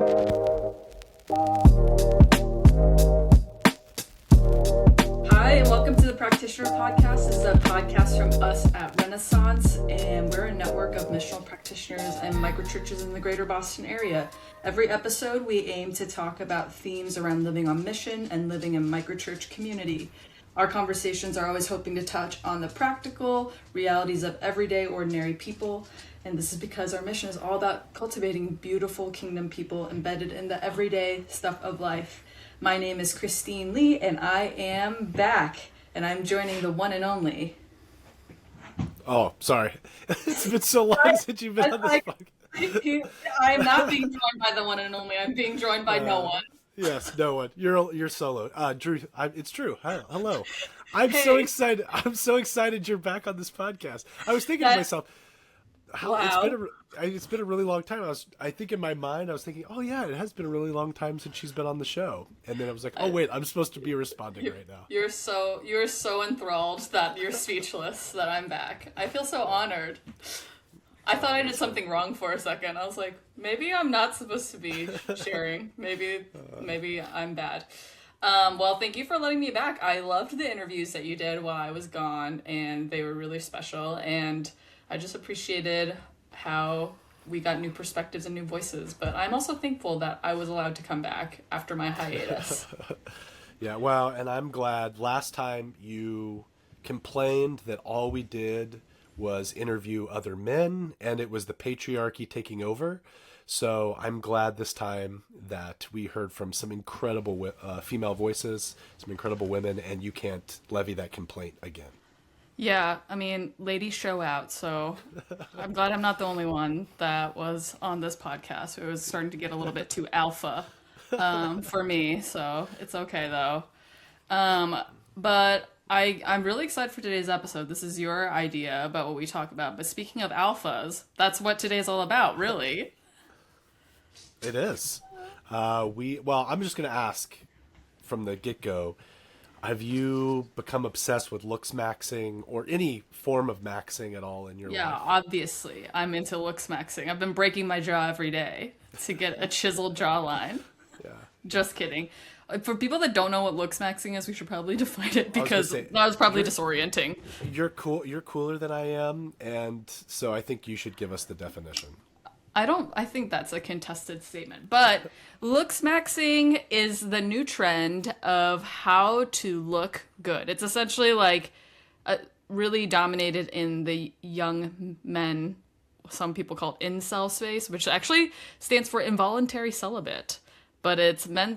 Hi, and welcome to the Practitioner podcast. This is a podcast from us at Renaissance, and we're a network of missional practitioners and microchurches in the greater Boston area. Every episode, we aim to talk about themes around living on mission and living in microchurch community. Our conversations are always hoping to touch on the practical realities of everyday, ordinary people, and this is because our mission is all about cultivating beautiful kingdom people embedded in the everyday stuff of life. My name is Christine Lee, and I am back, and I'm joining the one and only. Oh, sorry. It's been so long since you've been on this podcast. I am not being joined by the one and only. I'm being joined by no one. Yes, no one. You're solo. Drew, it's Drew. Hi, hello. I'm so excited. I'm so excited you're back on this podcast. I was thinking to myself, it's been a really long time. I think in my mind I was thinking, oh yeah, it has been a really long time since she's been on the show. And then I was like, oh wait, I'm supposed to be responding right now. You're so enthralled that you're speechless that I'm back. I feel so honored. I thought I did something wrong for a second. I was like, maybe I'm not supposed to be sharing. Maybe I'm bad. Well, thank you for letting me back. I loved the interviews that you did while I was gone, and they were really special. And I just appreciated how we got new perspectives and new voices. But I'm also thankful that I was allowed to come back after my hiatus. Yeah, well, and I'm glad. Last time you complained that all we did was interview other men, and it was the patriarchy taking over. So I'm glad this time that we heard from some incredible female voices, some incredible women, and you can't levy that complaint again. Yeah, I mean, ladies show out, so I'm glad I'm not the only one that was on this podcast. It was starting to get a little bit too alpha for me, so it's okay though. But I'm really excited for today's episode. This is your idea about what we talk about. But speaking of alphas, that's what today's all about, really. It is. I'm just going to ask from the get-go, have you become obsessed with looks maxing or any form of maxing at all in your life? Yeah, obviously. I'm into looks maxing. I've been breaking my jaw every day to get a chiseled jawline. Yeah. Just kidding. For people that don't know what looks maxing is, we should probably define it because that was probably disorienting. You're cool. You're cooler than I am, and so I think you should give us the definition. I think that's a contested statement, but looks maxing is the new trend of how to look good. It's essentially like really dominated in the young men, some people call it incel space, which actually stands for involuntary celibate. But it's young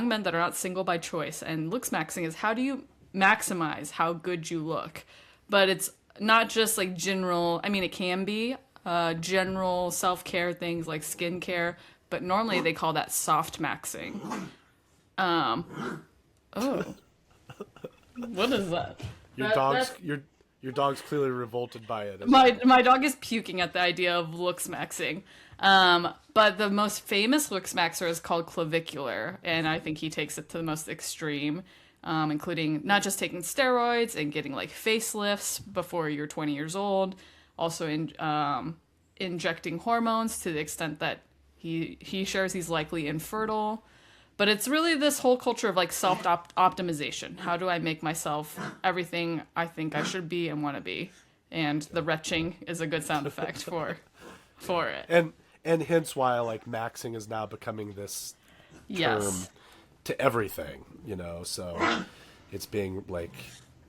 men that are not single by choice. And looks maxing is how do you maximize how good you look? But it's not just like general, I mean, it can be general self-care things like skincare, but normally they call that soft maxing. What is that? Your dog's clearly revolted by it. My dog is puking at the idea of looks maxing. But the most famous looks maxer is called clavicular, and I think he takes it to the most extreme, including not just taking steroids and getting like facelifts before you're 20 years old, also injecting hormones to the extent that he shares he's likely infertile. But it's really this whole culture of like self-optimization. How do I make myself everything I think I should be and want to be? And the retching is a good sound effect for it. And hence why like maxing is now becoming this term to everything, so it's being like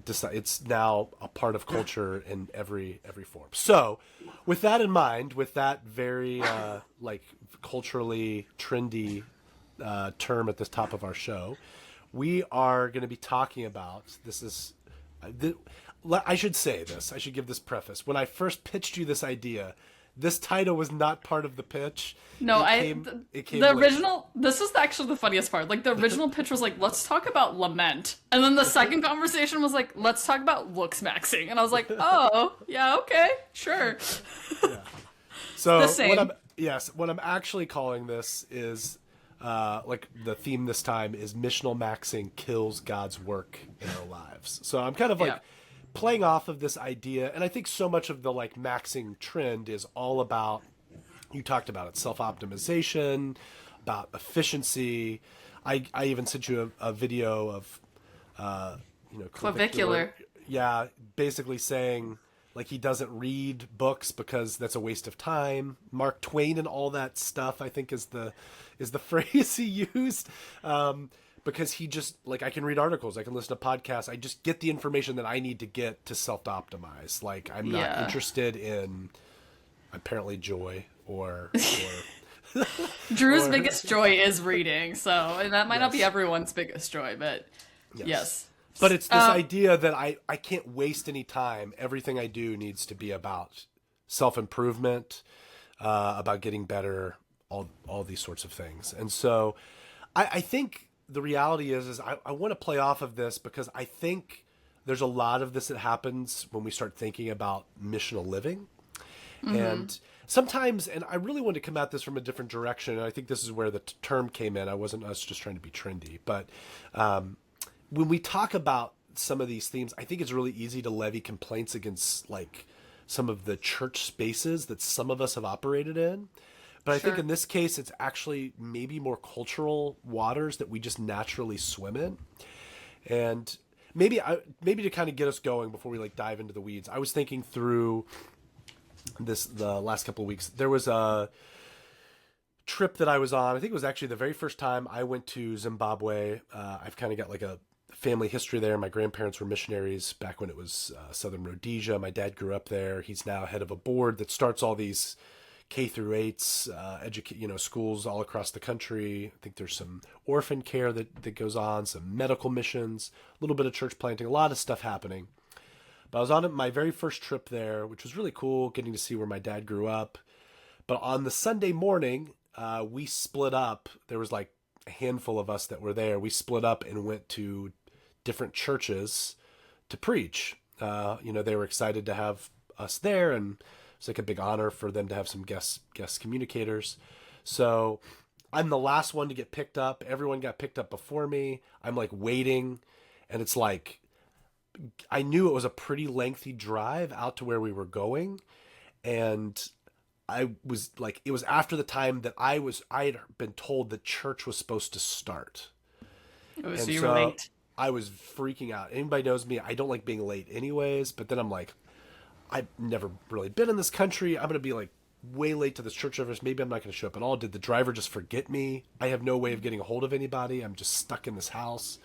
it's now a part of culture in every form. So with that in mind, with that very like culturally trendy term at the top of our show, we are going to be talking about I should say this. I should give this preface. When I first pitched you this idea, this title was not part of the pitch. No, it came the later. original. This is actually the funniest part. Like the original pitch was like, let's talk about lament, and then the second conversation was like, let's talk about looks maxing, and I was like, oh yeah, okay, sure. Yeah. So the same. What I'm actually calling this is like the theme this time is Missionalmaxxing kills God's work in our lives. So I'm kind of like playing off of this idea, and I think so much of the like maxing trend is all about, you talked about it, self-optimization, about efficiency. I even sent you a video of, Clavicular. Yeah, basically saying like he doesn't read books because that's a waste of time. Mark Twain and all that stuff, I think is the phrase he used. Because he just like, I can read articles, I can listen to podcasts, I just get the information that I need to get to self-optimize. Like I'm not interested in apparently joy or Drew's biggest joy is reading, so and that might not be everyone's biggest joy, but yes. But it's this idea that I can't waste any time. Everything I do needs to be about self-improvement, about getting better, all these sorts of things. And so I think the reality is I want to play off of this because I think there's a lot of this that happens when we start thinking about missional living. Mm-hmm. And sometimes, and I really want to come at this from a different direction, and I think this is where the term came in. I wasn't us just trying to be trendy, but when we talk about some of these themes, I think it's really easy to levy complaints against like some of the church spaces that some of us have operated in. But I think in this case, it's actually maybe more cultural waters that we just naturally swim in. And maybe to kind of get us going before we like dive into the weeds, I was thinking through the last couple of weeks. There was a trip that I was on. I think it was actually the very first time I went to Zimbabwe. I've kind of got like a family history there. My grandparents were missionaries back when it was Southern Rhodesia. My dad grew up there. He's now head of a board that starts all these K through 8s, schools all across the country. I think there's some orphan care that goes on, some medical missions, a little bit of church planting, a lot of stuff happening. But I was on my very first trip there, which was really cool, getting to see where my dad grew up. But on the Sunday morning, we split up. There was like a handful of us that were there. We split up and went to different churches to preach. They were excited to have us there, and it's like a big honor for them to have some guest communicators. So I'm the last one to get picked up. Everyone got picked up before me. I'm like waiting, and it's like I knew it was a pretty lengthy drive out to where we were going, and I was like, it was after the time that I had been told that church was supposed to start. Oh, so you were late. I was freaking out. Anybody knows me, I don't like being late anyways, but then I'm like, I've never really been in this country. I'm going to be like way late to this church service. Maybe I'm not going to show up at all. Did the driver just forget me? I have no way of getting a hold of anybody. I'm just stuck in this house.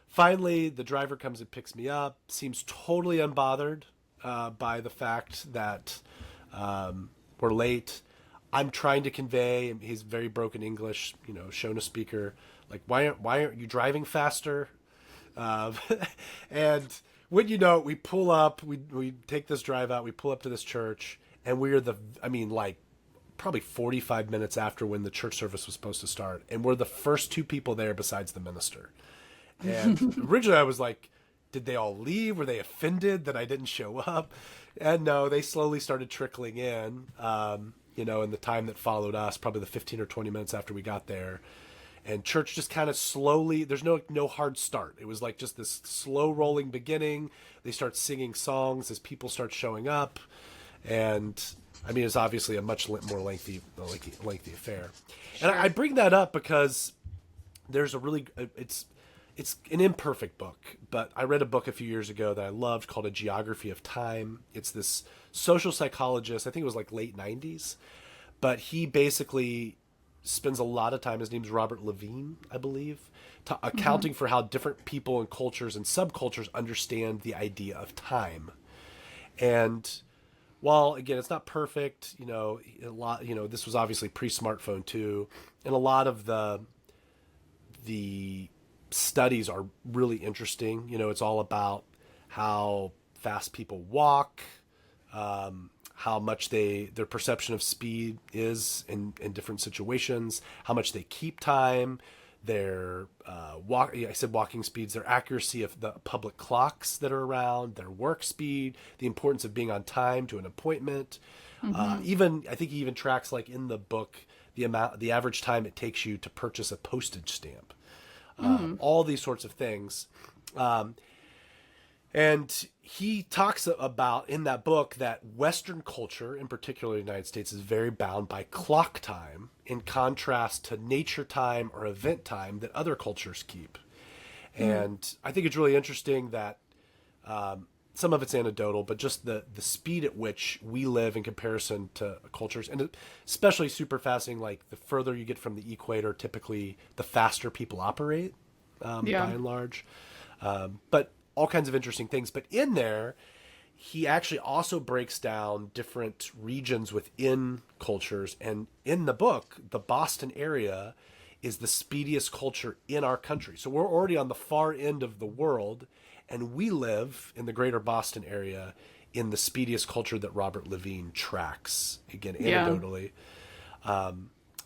Finally, the driver comes and picks me up, seems totally unbothered by the fact that we're late. I'm trying to convey, he's very broken English, Shona speaker, like, why aren't you driving faster? And when we pull up, we take this drive out, we pull up to this church, and we're probably 45 minutes after when the church service was supposed to start, and we're the first two people there besides the minister. And originally I was like, did they all leave? Were they offended that I didn't show up? And no, they slowly started trickling in, in the time that followed us, probably the 15 or 20 minutes after we got there. And church just kind of slowly, there's no hard start. It was like just this slow rolling beginning. They start singing songs as people start showing up. And it's obviously a much more lengthy affair. Sure. And I bring that up because there's it's an imperfect book, but I read a book a few years ago that I loved called A Geography of Time. It's this social psychologist, I think it was like late 90s, but he basically spends a lot of time, his name's Robert Levine, I believe, accounting for how different people and cultures and subcultures understand the idea of time. And while, again, it's not perfect, this was obviously pre-smartphone too, and a lot of the studies are really interesting. It's all about how fast people walk, how much their perception of speed is in different situations, how much they keep time, their walking speeds, their accuracy of the public clocks that are around, their work speed, the importance of being on time to an appointment. I think he even tracks, like in the book, the average time it takes you to purchase a postage stamp. All these sorts of things. And And he talks about in that book that Western culture, in particular the United States, is very bound by clock time in contrast to nature time or event time that other cultures keep. And I think it's really interesting that some of it's anecdotal, but just the speed at which we live in comparison to cultures, and especially super fascinating, like the further you get from the equator, typically the faster people operate by and large. But all kinds of interesting things. But in there, he actually also breaks down different regions within cultures. And in the book, the Boston area is the speediest culture in our country. So we're already on the far end of the world, and we live in the greater Boston area in the speediest culture that Robert Levine tracks, again, anecdotally.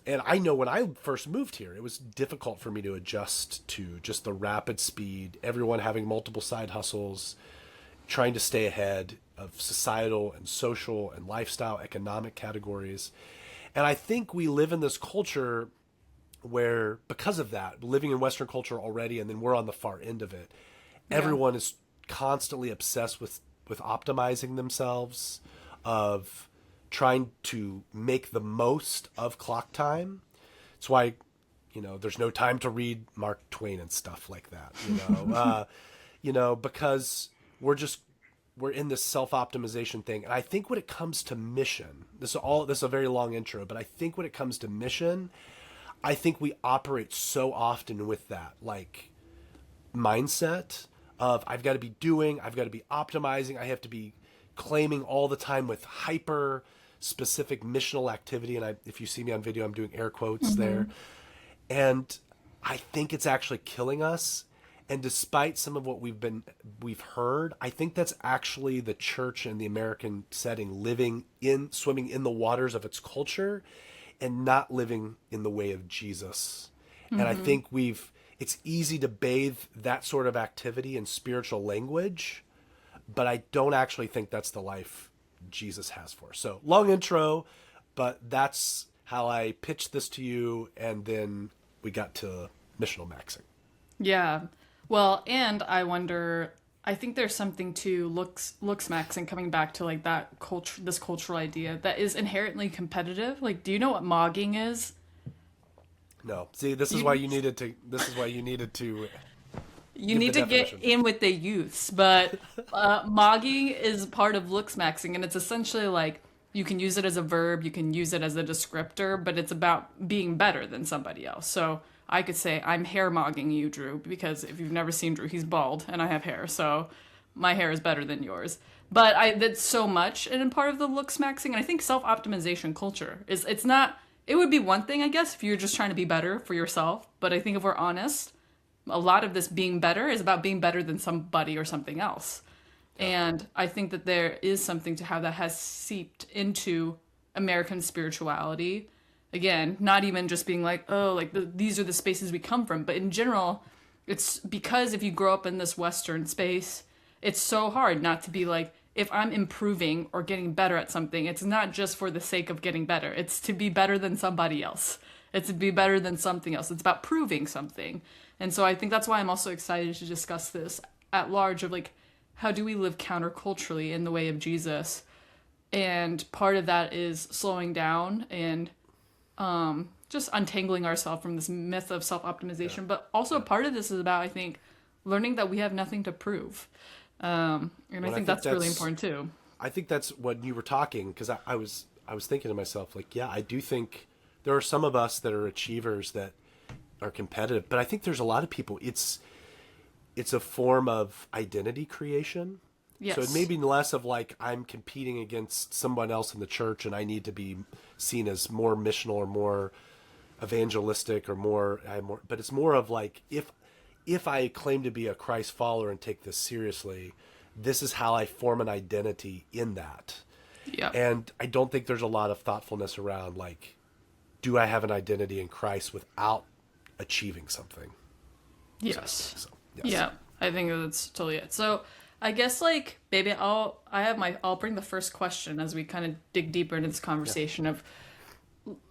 And I know when I first moved here, it was difficult for me to adjust to just the rapid speed, everyone having multiple side hustles, trying to stay ahead of societal and social and lifestyle economic categories. And I think we live in this culture where, because of that, living in Western culture already, and then we're on the far end of it, everyone is constantly obsessed with optimizing themselves, of trying to make the most of clock time. It's why, there's no time to read Mark Twain and stuff like that, because we're in this self-optimization thing. And I think when it comes to mission, this is a very long intro, but I think when it comes to mission, I think we operate so often with that, like, mindset of I've got to be doing, I've got to be optimizing, I have to be claiming all the time with hyper specific missional activity. And if you see me on video, I'm doing air quotes there. And I think it's actually killing us. And despite some of what we've heard, I think that's actually the church in the American setting swimming in the waters of its culture and not living in the way of Jesus. And I think it's easy to bathe that sort of activity in spiritual language, but I don't actually think that's the life Jesus has for us. So long intro, but that's how I pitched this to you. And then we got to Missionalmaxxing. Yeah. Well, and I wonder, I think there's something to looksmaxxing, coming back to like that culture, this cultural idea that is inherently competitive. Like, do you know what mogging is? No. See, this is why you needed to You need to get in with the youths, but mogging is part of looksmaxxing, and it's essentially like you can use it as a verb, you can use it as a descriptor, but it's about being better than somebody else. So I could say, I'm hair mogging you, Drew, because if you've never seen Drew, he's bald, and I have hair, so my hair is better than yours. But that's so much, and in part of the looksmaxxing, and I think self-optimization culture it's not. It would be one thing, I guess, if you're just trying to be better for yourself, but I think if we're honest, a lot of this being better is about being better than somebody or something else. And I think that there is something to how that has seeped into American spirituality. Again, not even just being like, oh, like these are the spaces we come from, but in general, it's because if you grow up in this Western space, it's so hard not to be like, if I'm improving or getting better at something, it's not just for the sake of getting better. It's to be better than somebody else. It's to be better than something else. It's about proving something. And so I think that's why I'm also excited to discuss this at large of like, how do we live counterculturally in the way of Jesus? And part of that is slowing down and just untangling ourselves from this myth of self-optimization. But also part of this is about, I think, learning that we have nothing to prove. And I think that's really important too. I think that's when you were talking, because I was thinking to myself, like, yeah, I do think there are some of us that are achievers that are competitive, but I think there's a lot of people, it's a form of identity creation. Yes. So it may be less of like, I'm competing against someone else in the church and I need to be seen as more missional or more evangelistic or more, but it's more of like, if I claim to be a Christ follower and take this seriously, this is how I form an identity in that. Yeah. And I don't think there's a lot of thoughtfulness around like, do I have an identity in Christ without achieving something? Yes. So, yes. Yeah, I think that's totally it. So I guess like maybe I'll bring the first question as we kind of dig deeper into this conversation of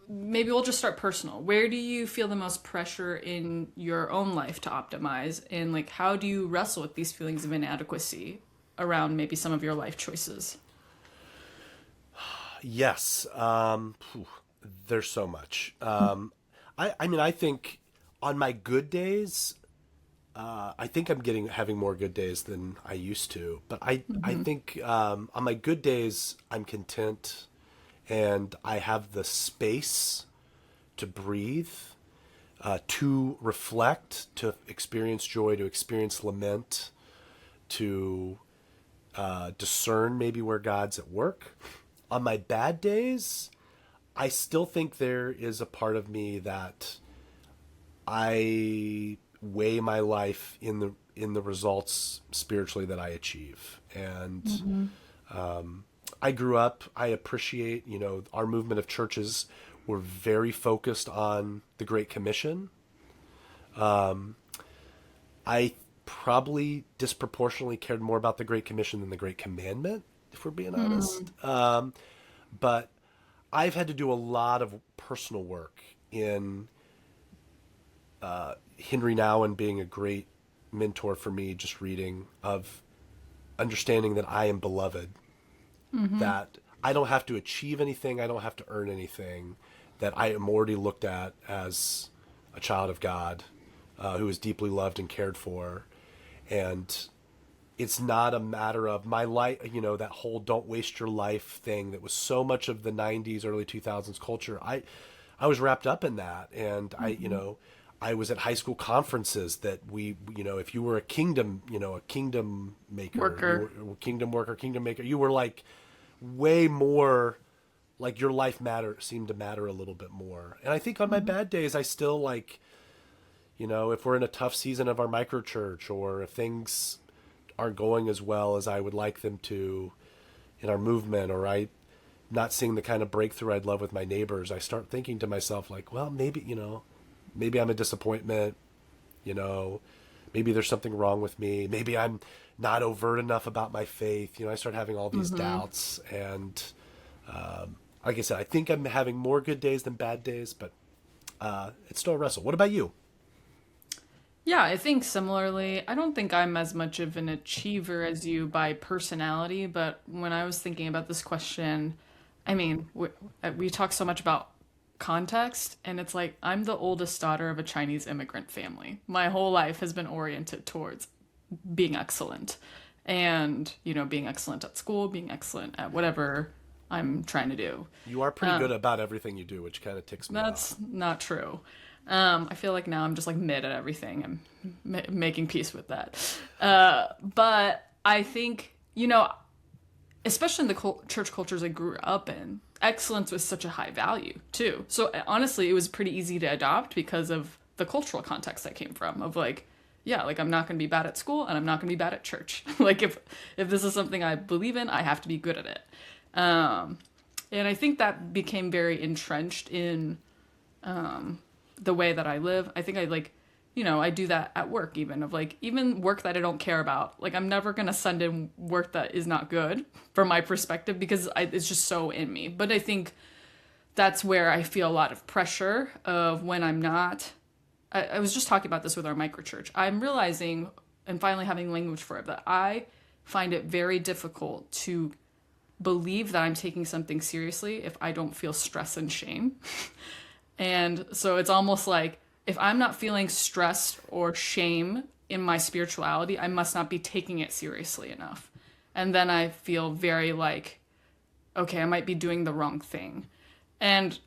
maybe we'll just start personal. Where do you feel the most pressure in your own life to optimize, and like how do you wrestle with these feelings of inadequacy around maybe some of your life choices? Yes. There's so much. I mean, I think on my good days, I think I'm having more good days than I used to. But I think on my good days, I'm content, and I have the space to breathe, to reflect, to experience joy, to experience lament, to discern maybe where God's at work. On my bad days, I still think there is a part of me that I weigh my life in the results spiritually that I achieve. And I grew up, I appreciate, our movement of churches were very focused on the Great Commission. I probably disproportionately cared more about the Great Commission than the Great Commandment, if we're being honest. But I've had to do a lot of personal work in Henry Nouwen being a great mentor for me, just reading, of understanding that I am beloved, that I don't have to achieve anything, I don't have to earn anything, that I am already looked at as a child of God who is deeply loved and cared for. And it's not a matter of my life, that whole don't waste your life thing that was so much of the 90s, early 2000s culture. I was wrapped up in that. And I was at high school conferences that if you were a kingdom maker, kingdom worker, kingdom maker, you were like way more, like your life seemed to matter a little bit more. And I think on my bad days, I still if we're in a tough season of our micro church, or if things aren't going as well as I would like them to in our movement, or I'm not seeing the kind of breakthrough I'd love with my neighbors, I start thinking to myself like, well, maybe I'm a disappointment, maybe there's something wrong with me. Maybe I'm not overt enough about my faith. I start having all these doubts. And like I said, I think I'm having more good days than bad days, but it's still a wrestle. What about you? Yeah, I think similarly. I don't think I'm as much of an achiever as you by personality, but when I was thinking about this question, I mean, we talk so much about context, and it's like I'm the oldest daughter of a Chinese immigrant family. My whole life has been oriented towards being excellent, and being excellent at school, being excellent at whatever I'm trying to do. You are pretty good about everything you do, which kind of ticks me off. That's not true. I feel like now I'm just like mid at everything. I'm making peace with that. But I think, especially in the church cultures I grew up in, excellence was such a high value too. So honestly, it was pretty easy to adopt because of the cultural context I came from, of like, yeah, like I'm not going to be bad at school and I'm not going to be bad at church. Like if this is something I believe in, I have to be good at it. And I think that became very entrenched in the way that I live. I think I do that at work, even work that I don't care about. Like I'm never going to send in work that is not good from my perspective because it's just so in me. But I think that's where I feel a lot of pressure of when I'm not. I was just talking about this with our microchurch. I'm realizing and finally having language for it that I find it very difficult to believe that I'm taking something seriously if I don't feel stress and shame. And so it's almost like if I'm not feeling stress or shame in my spirituality, I must not be taking it seriously enough. And then I feel very like, okay, I might be doing the wrong thing. And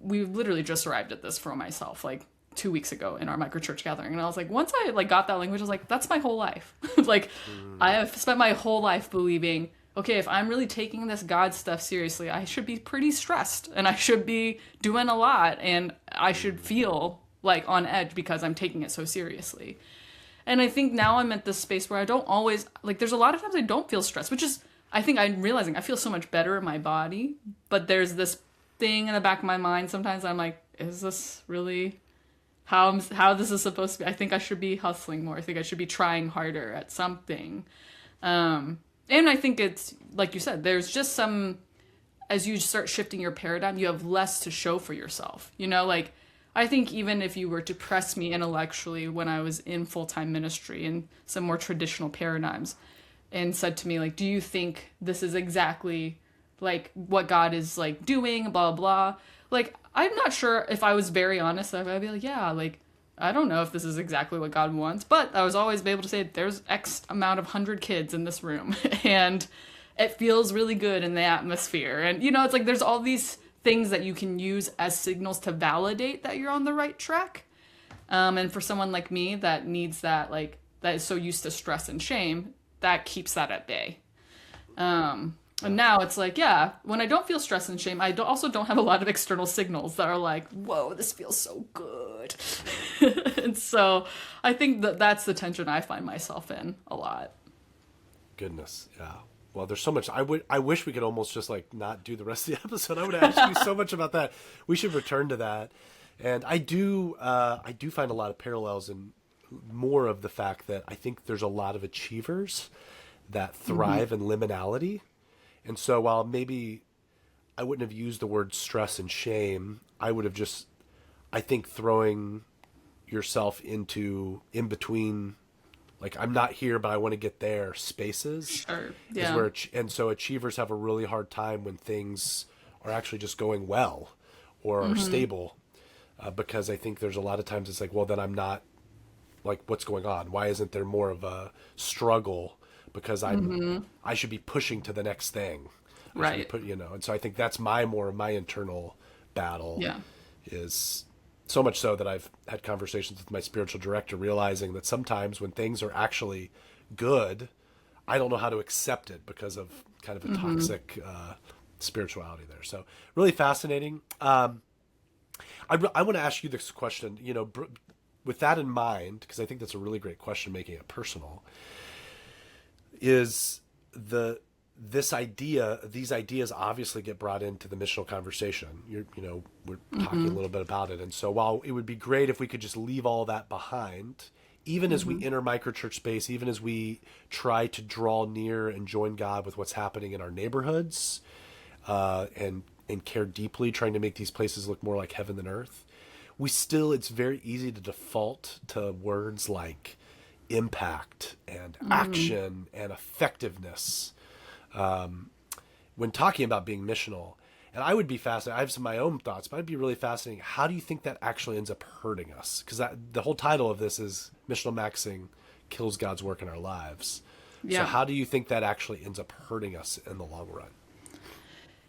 we literally just arrived at this for myself, like 2 weeks ago in our microchurch gathering. And I was like, once I got that language, I was like, that's my whole life. I have spent my whole life believing, okay, if I'm really taking this God stuff seriously, I should be pretty stressed and I should be doing a lot and I should feel like on edge because I'm taking it so seriously. And I think now I'm at this space where I don't always, there's a lot of times I don't feel stressed, which is, I think I'm realizing I feel so much better in my body, but there's this thing in the back of my mind sometimes I'm like, is this really how this is supposed to be? I think I should be hustling more. I think I should be trying harder at something. And I think it's, like you said, there's just some, as you start shifting your paradigm, you have less to show for yourself. I think even if you were to press me intellectually when I was in full-time ministry and some more traditional paradigms, and said to me, like, do you think this is exactly like what God is like doing, blah, blah. Like, I'm not sure if I was very honest, I'd be like, yeah, like, I don't know if this is exactly what God wants, but I was always able to say there's X amount of 100 kids in this room and it feels really good in the atmosphere. And, you know, it's like there's all these things that you can use as signals to validate that you're on the right track. And for someone like me that needs that, like, that is so used to stress and shame, that keeps that at bay. And now it's like, yeah, when I don't feel stress and shame, also don't have a lot of external signals that are like, whoa, this feels so good. And so I think that's the tension I find myself in a lot. Goodness, yeah. Well, there's so much. I wish we could almost just like not do the rest of the episode. I would ask you so much about that. We should return to that. And I do find a lot of parallels and more of the fact that I think there's a lot of achievers that thrive in liminality. And so while maybe I wouldn't have used the word stress and shame, I would have just, I think, throwing yourself into in between, like, I'm not here, but I want to get there spaces. Sure. Yeah. Is where, and so achievers have a really hard time when things are actually just going well or are stable. Because I think there's a lot of times it's like, well, then I'm not, like, what's going on? Why isn't there more of a struggle? Because I should be pushing to the next thing. Right. And so I think that's more of my internal battle. Yeah. Is so much so that I've had conversations with my spiritual director, realizing that sometimes when things are actually good, I don't know how to accept it because of kind of a toxic spirituality there. So really fascinating. I want to ask you this question, with that in mind, because I think that's a really great question, making it personal, is these ideas obviously get brought into the missional conversation. We're talking a little bit about it. And so while it would be great if we could just leave all that behind, even as we enter microchurch space, even as we try to draw near and join God with what's happening in our neighborhoods, and care deeply, trying to make these places look more like heaven than earth, it's very easy to default to words like impact and action and effectiveness when talking about being missional. And I would be fascinated. I have some of my own thoughts, but I'd be really fascinating. How do you think that actually ends up hurting us? Because the whole title of this is Missionalmaxxing Kills God's Work in Our Lives. Yeah. So how do you think that actually ends up hurting us in the long run?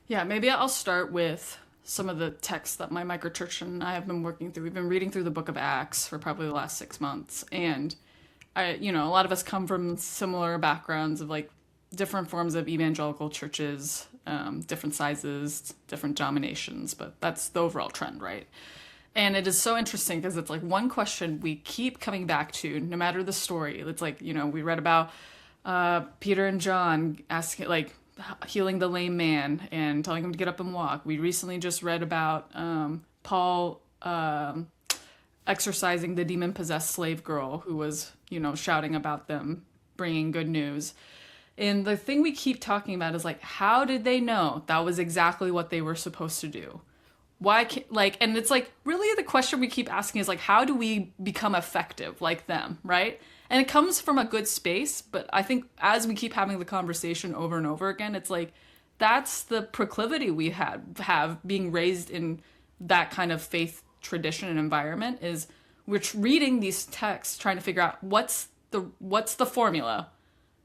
Yeah, maybe I'll start with some of the texts that my microchurch and I have been working through. We've been reading through the book of Acts for probably the last 6 months. And a lot of us come from similar backgrounds of like different forms of evangelical churches, different sizes, different denominations, but that's the overall trend, right? And it is so interesting because it's like one question we keep coming back to, no matter the story. It's like, we read about Peter and John asking, like, healing the lame man and telling him to get up and walk. We recently just read about Paul exorcising the demon-possessed slave girl who was, shouting about them bringing good news. And the thing we keep talking about is like, how did they know that was exactly what they were supposed to do? And it's like, really the question we keep asking is like, how do we become effective like them, right? And it comes from a good space, but I think as we keep having the conversation over and over again, it's like, that's the proclivity we have being raised in that kind of faith tradition and environment, is we're reading these texts, trying to figure out what's the formula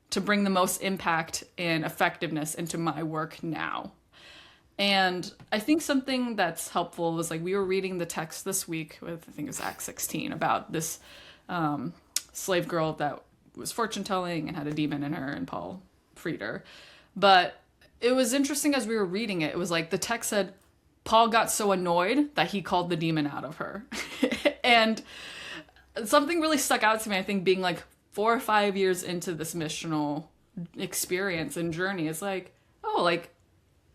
to bring the most impact and effectiveness into my work now. And I think something that's helpful is like, we were reading the text this week with, I think it was Acts 16, about this slave girl that was fortune telling and had a demon in her, and Paul freed her. But it was interesting as we were reading it, it was like the text said, Paul got so annoyed that he called the demon out of her. And something really stuck out to me, I think, being like 4 or 5 years into this missional experience and journey. It's like, oh, like,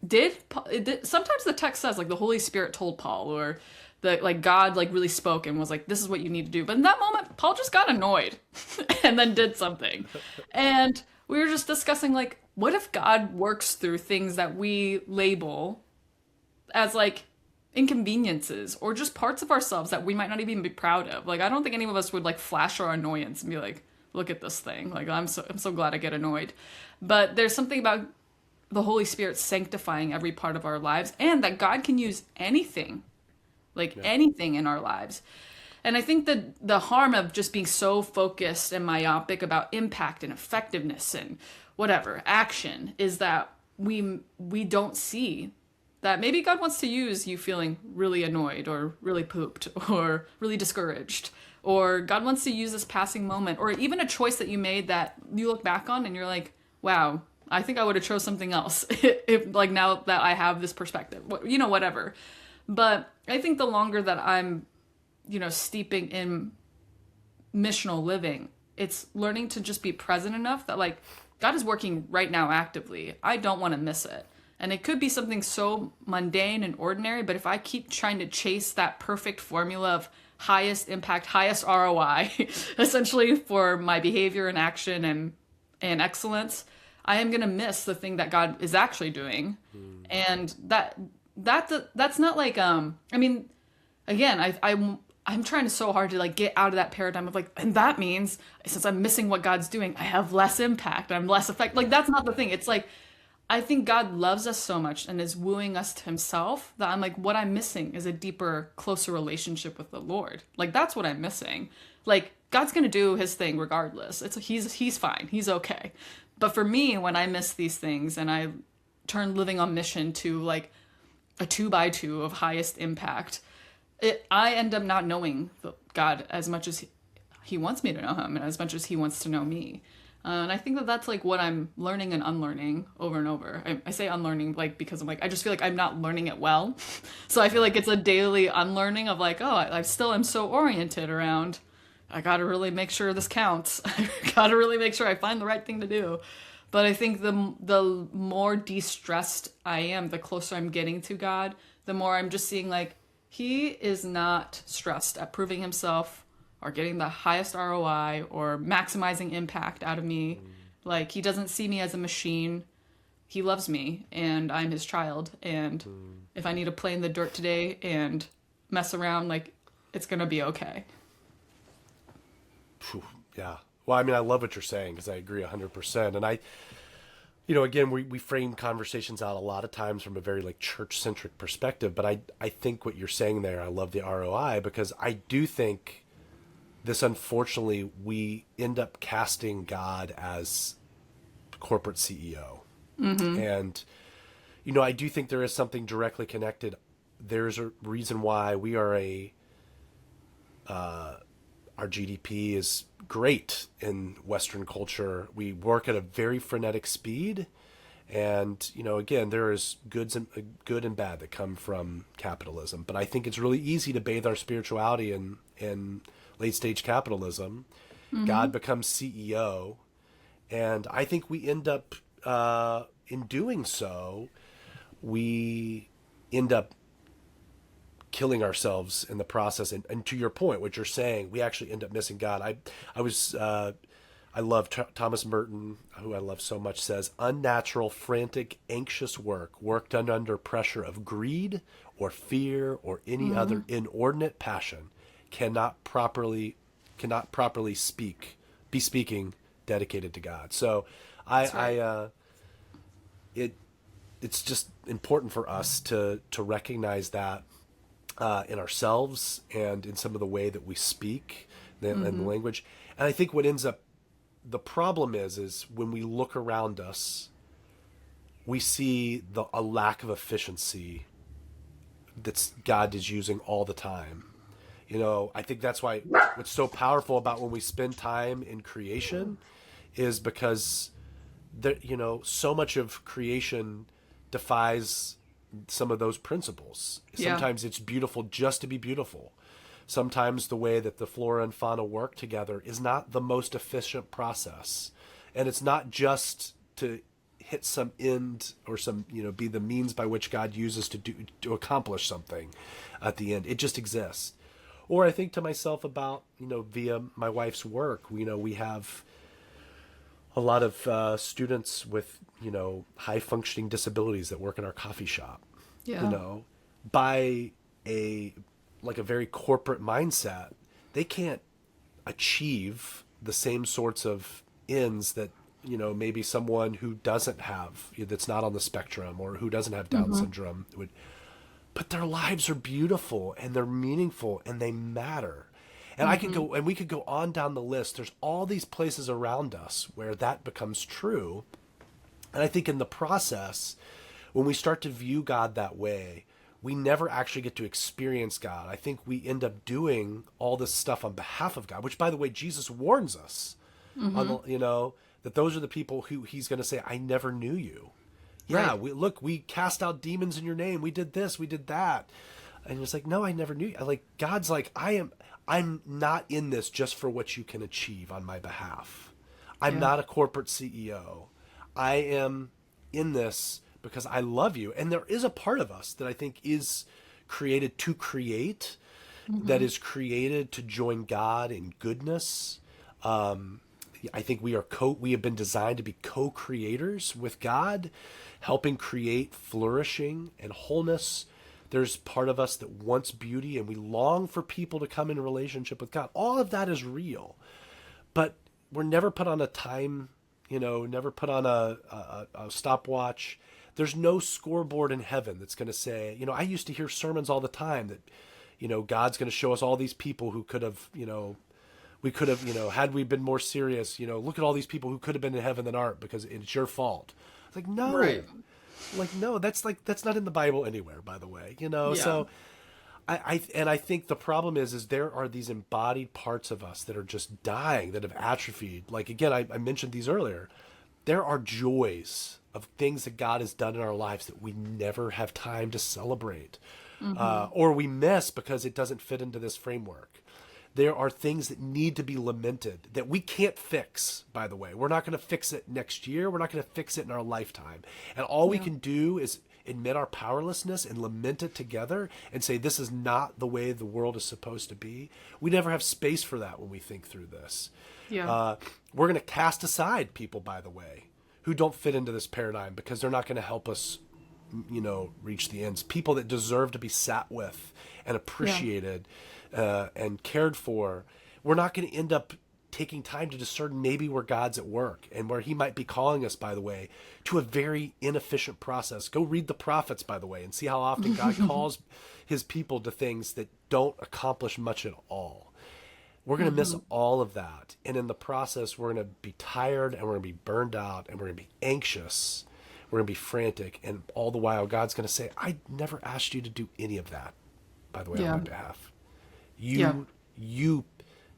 sometimes the text says like the Holy Spirit told Paul, or the like God like really spoke and was like, this is what you need to do. But in that moment, Paul just got annoyed and then did something. And we were just discussing like, what if God works through things that we label as like inconveniences or just parts of ourselves that we might not even be proud of? Like, I don't think any of us would like flash our annoyance and be like, look at this thing. Like, I'm so glad I get annoyed. But there's something about the Holy Spirit sanctifying every part of our lives, and that God can use anything, like anything in our lives. And I think that the harm of just being so focused and myopic about impact and effectiveness and whatever action is that we don't see that maybe God wants to use you feeling really annoyed or really pooped or really discouraged, or God wants to use this passing moment, or even a choice that you made that you look back on and you're like, wow, I think I would have chose something else if, like, now that I have this perspective, whatever. But I think the longer that I'm, steeping in missional living, it's learning to just be present enough that, like, God is working right now actively. I don't want to miss it. And it could be something so mundane and ordinary, but if I keep trying to chase that perfect formula of highest impact, highest ROI, essentially for my behavior and action and excellence, I am going to miss the thing that God is actually doing. And that's not like, again, I'm trying so hard to, like, get out of that paradigm of, like, and that means since I'm missing what God's doing, I have less impact, I'm less effective. Like, that's not the thing. It's like, I think God loves us so much and is wooing us to himself that I'm like, what I'm missing is a deeper, closer relationship with the Lord. Like, that's what I'm missing. Like, God's going to do his thing regardless. He's fine. He's okay. But for me, when I miss these things and I turn living on mission to, like, a 2x2 of highest impact, I end up not knowing God as much as he wants me to know him and as much as he wants to know me. And I think that that's, like, what I'm learning and unlearning over and over. I say unlearning, like, because I'm like, I just feel like I'm not learning it well. So I feel like it's a daily unlearning of, like, oh, I still am so oriented around, I got to really make sure this counts. I got to really make sure I find the right thing to do. But I think the more de-stressed I am, the closer I'm getting to God, the more I'm just seeing, like, he is not stressed at proving himself or getting the highest ROI or maximizing impact out of me. Like, he doesn't see me as a machine. He loves me, and I'm his child. And if I need to play in the dirt today and mess around, like, it's going to be okay. Yeah. Well, I mean, I love what you're saying because I agree 100%. And again, we frame conversations out a lot of times from a very, like, church-centric perspective. But I think what you're saying there, I love the ROI, because I do think this, unfortunately, we end up casting God as corporate CEO. And, I do think there is something directly connected. There's a reason why we are our GDP is great in Western culture. We work at a very frenetic speed. And, again, there is good and bad that come from capitalism. But I think it's really easy to bathe our spirituality in late stage capitalism. God becomes CEO. And I think we end up, in doing so, we end up killing ourselves in the process. And to your point, what you're saying, we actually end up missing God. I love Thomas Merton, who I love so much, says, unnatural, frantic, anxious work done under pressure of greed or fear or any other inordinate passion cannot properly be speaking dedicated to God. So it's just important for us to recognize that in ourselves and in some of the way that we speak and the language. And I think what ends up, the problem is when we look around us, we see a lack of efficiency that God is using all the time. I think that's why what's so powerful about when we spend time in creation is because so much of creation defies some of those principles. Yeah. Sometimes it's beautiful just to be beautiful. Sometimes the way that the flora and fauna work together is not the most efficient process. And it's not just to hit some end or some, be the means by which God uses to accomplish something at the end. It just exists. Or I think to myself about, via my wife's work, we have a lot of students with, high functioning disabilities that work in our coffee shop. Yeah. By a very corporate mindset, they can't achieve the same sorts of ends that, maybe someone who doesn't have, that's not on the spectrum or who doesn't have Down syndrome would. But their lives are beautiful and they're meaningful and they matter. And we could go on down the list. There's all these places around us where that becomes true. And I think in the process, when we start to view God that way, we never actually get to experience God. I think we end up doing all this stuff on behalf of God, which, by the way, Jesus warns us, that those are the people who he's going to say, I never knew you. Yeah, Right. we cast out demons in your name. We did this, we did that. And it's like, no, I never knew you. Like, God's like, I'm not in this just for what you can achieve on my behalf. I'm not a corporate CEO. I am in this because I love you. And there is a part of us that I think is created to create, that is created to join God in goodness. I think we have been designed to be co-creators with God, helping create flourishing and wholeness. There's part of us that wants beauty and we long for people to come in relationship with God. All of that is real, but we're never put on a time, never put on a stopwatch. There's no scoreboard in heaven that's going to say, I used to hear sermons all the time that, God's going to show us all these people who could have, we could have, had we been more serious, look at all these people who could have been in heaven that aren't because it's your fault. It's like, no, Right. that's not in the Bible anywhere, by the way, So I think the problem is there are these embodied parts of us that are just dying, that have atrophied. Like, again, I mentioned these earlier. There are joys of things that God has done in our lives that we never have time to celebrate, or we miss because it doesn't fit into this framework. There are things that need to be lamented that we can't fix, by the way. We're not going to fix it next year. We're not going to fix it in our lifetime. And all we can do is admit our powerlessness and lament it together and say, this is not the way the world is supposed to be. We never have space for that when we think through this. Yeah. We're going to cast aside people, by the way, who don't fit into this paradigm because they're not going to help us, reach the ends. People that deserve to be sat with and appreciated and cared for. We're not going to end up taking time to discern maybe where God's at work and where he might be calling us, by the way, to a very inefficient process. Go read the prophets, by the way, and see how often God calls his people to things that don't accomplish much at all. We're going to miss all of that. And in the process, we're going to be tired and we're going to be burned out and we're going to be anxious. We're going to be frantic. And all the while, God's going to say, I never asked you to do any of that, by the way, on my behalf. You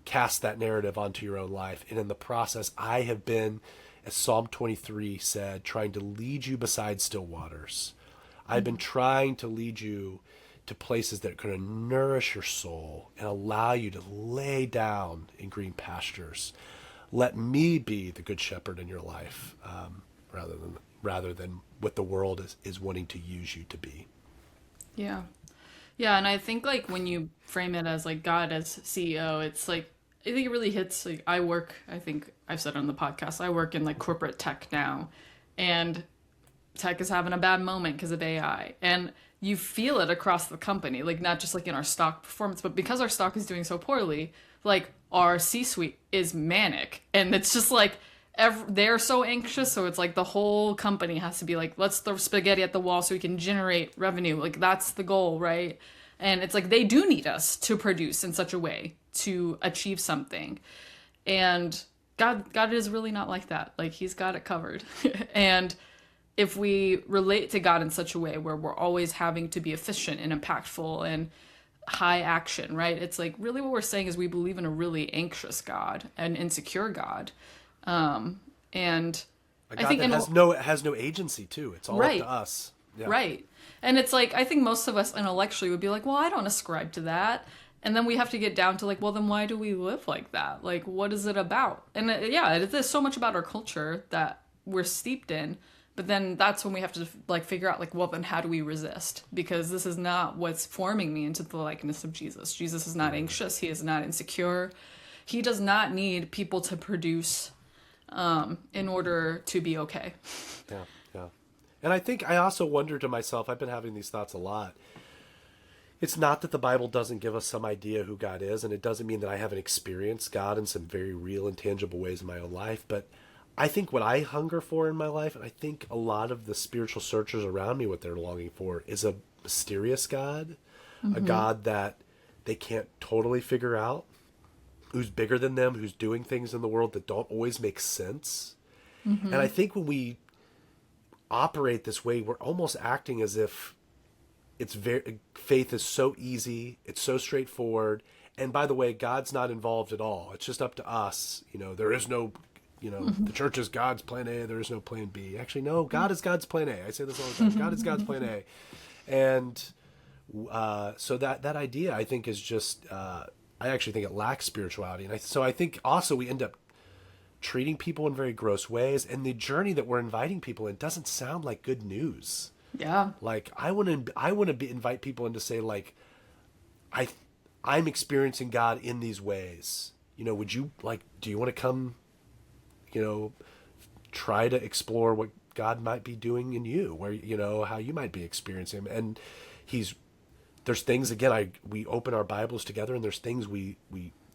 cast that narrative onto your own life. And in the process, I have been, as Psalm 23 said, trying to lead you beside still waters. I've been trying to lead you to places that are going to nourish your soul and allow you to lay down in green pastures. Let me be the good shepherd in your life, rather than what the world is wanting to use you to be. Yeah. Yeah, and I think like when you frame it as like God as CEO, it's like I think it really hits like I think I've said on the podcast, I work in like corporate tech now, and tech is having a bad moment because of AI. And you feel it across the company, like not just like in our stock performance, but because our stock is doing so poorly, like our C-suite is manic. And it's just like they're so anxious, so it's like the whole company has to be like, let's throw spaghetti at the wall so we can generate revenue. Like that's the goal, right? And it's like they do need us to produce in such a way to achieve something. And God is really not like that. Like he's got it covered. And if we relate to God in such a way where we're always having to be efficient and impactful and high action, right? It's like really what we're saying is we believe in a really anxious God, an insecure God. And A I God think that has no agency too. It's all up to us. Yeah. Right. And it's like, I think most of us intellectually would be like, well, I don't ascribe to that. And then we have to get down to like, well, then why do we live like that? Like, what is it about? And it is so much about our culture that we're steeped in. But then that's when we have to like figure out like, well, then how do we resist? Because this is not what's forming me into the likeness of Jesus. Jesus is not anxious. He is not insecure. He does not need people to produce in order to be okay. Yeah. And I think I also wonder to myself, I've been having these thoughts a lot. It's not that the Bible doesn't give us some idea who God is, and it doesn't mean that I haven't experienced God in some very real and tangible ways in my own life. But I think what I hunger for in my life, and I think a lot of the spiritual searchers around me, what they're longing for, is a mysterious God, a God that they can't totally figure out, who's bigger than them, who's doing things in the world that don't always make sense. And I think when we operate this way, we're almost acting as if faith is so easy, it's so straightforward, and by the way, God's not involved at all. It's just up to us. There is no, the church is God's plan A, there is no plan B. Actually, no, God is God's plan A. I say this all the time. God is God's plan A. And so that idea, I think, is just, I actually think it lacks spirituality. And so I think also we end up treating people in very gross ways, and the journey that we're inviting people in doesn't sound like good news. Yeah. Like I want to invite people in to say, like, I'm experiencing God in these ways. Would you do you want to come, try to explore what God might be doing in you, where, how you might be experiencing him. And there's things, again, we open our Bibles together, and there's things we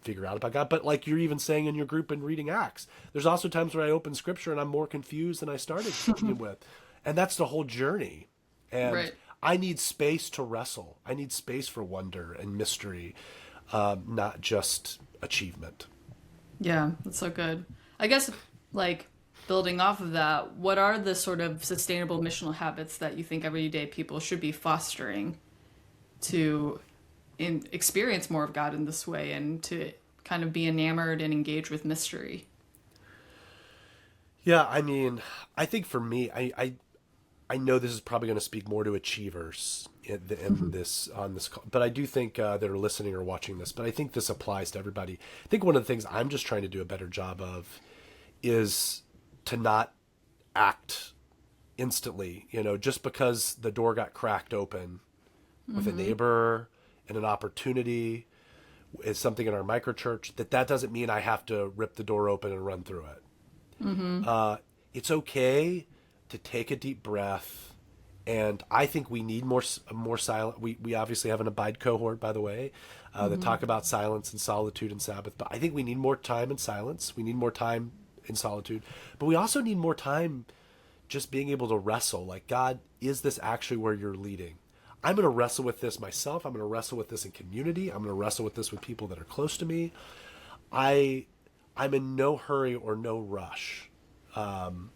figure out about God. But like you're even saying in your group and reading Acts, there's also times where I open scripture and I'm more confused than I started with. And that's the whole journey. And right. I need space to wrestle. I need space for wonder and mystery, not just achievement. Yeah, that's so good. I guess, building off of that, what are the sort of sustainable missional habits that you think everyday people should be fostering to experience more of God in this way and to kind of be enamored and engage with mystery? Yeah, I think for me, I know this is probably going to speak more to achievers in this call, but I do think that are listening or watching this. But I think this applies to everybody. I think one of the things I'm just trying to do a better job of is to not act instantly. Just because the door got cracked open with a neighbor and an opportunity is something in our microchurch, that doesn't mean I have to rip the door open and run through it. It's okay to take a deep breath, and I think we need more silent. We obviously have an Abide cohort, by the way, that talk about silence and solitude and Sabbath. But I think we need more time in silence. We need more time in solitude. But we also need more time just being able to wrestle. Like, God, is this actually where you're leading? I'm going to wrestle with this myself. I'm going to wrestle with this in community. I'm going to wrestle with this with people that are close to me. I'm in no hurry or no rush. And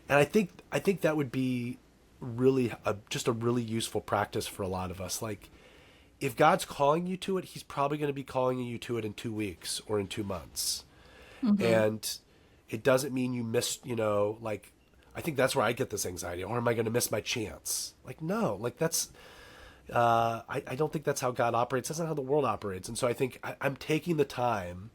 I think that would be really just a really useful practice for a lot of us. Like, if God's calling you to it, he's probably going to be calling you to it in 2 weeks or in 2 months. And it doesn't mean you missed, I think that's where I get this anxiety. Or am I going to miss my chance? Like, no, that's, I don't think that's how God operates. That's not how the world operates. And so I think I'm taking the time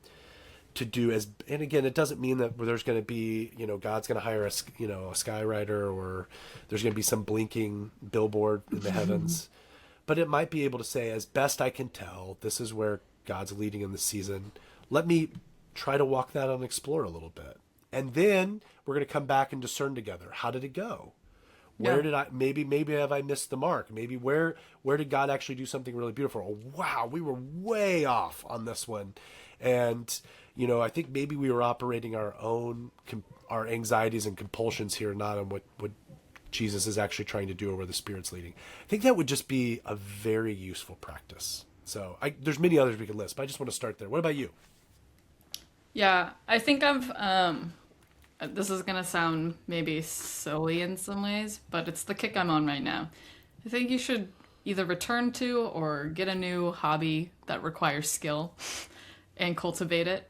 to do and again, it doesn't mean that there's going to be, God's going to hire a skywriter, or there's going to be some blinking billboard in the heavens, but it might be able to say, as best I can tell, this is where God's leading in the season. Let me try to walk that out and explore a little bit. And then we're going to come back and discern together. How did it go? Where did maybe have I missed the mark? Maybe where did God actually do something really beautiful? Oh, wow, we were way off on this one. And, I think maybe we were operating our anxieties and compulsions here, not on what Jesus is actually trying to do or where the Spirit's leading. I think that would just be a very useful practice. So there's many others we could list, but I just want to start there. What about you? Yeah, I think this is going to sound maybe silly in some ways, but it's the kick I'm on right now. I think you should either return to or get a new hobby that requires skill and cultivate it.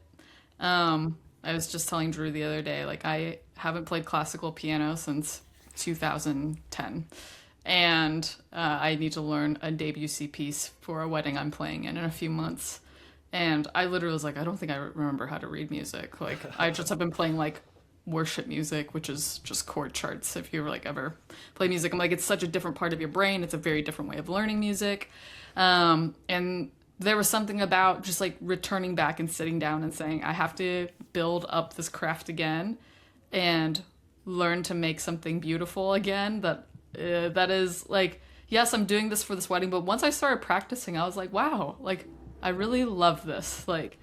I was just telling Drew the other day, I haven't played classical piano since 2010, and I need to learn a Debussy piece for a wedding I'm playing in a few months. And I literally was like, I don't think I remember how to read music. I just have been playing worship music, which is just chord charts. If you ever play music, I'm like, it's such a different part of your brain. It's a very different way of learning music. And there was something about just returning back and sitting down and saying, I have to build up this craft again and learn to make something beautiful again. That is yes, I'm doing this for this wedding, but once I started practicing, I was like, wow, like I really love this. Like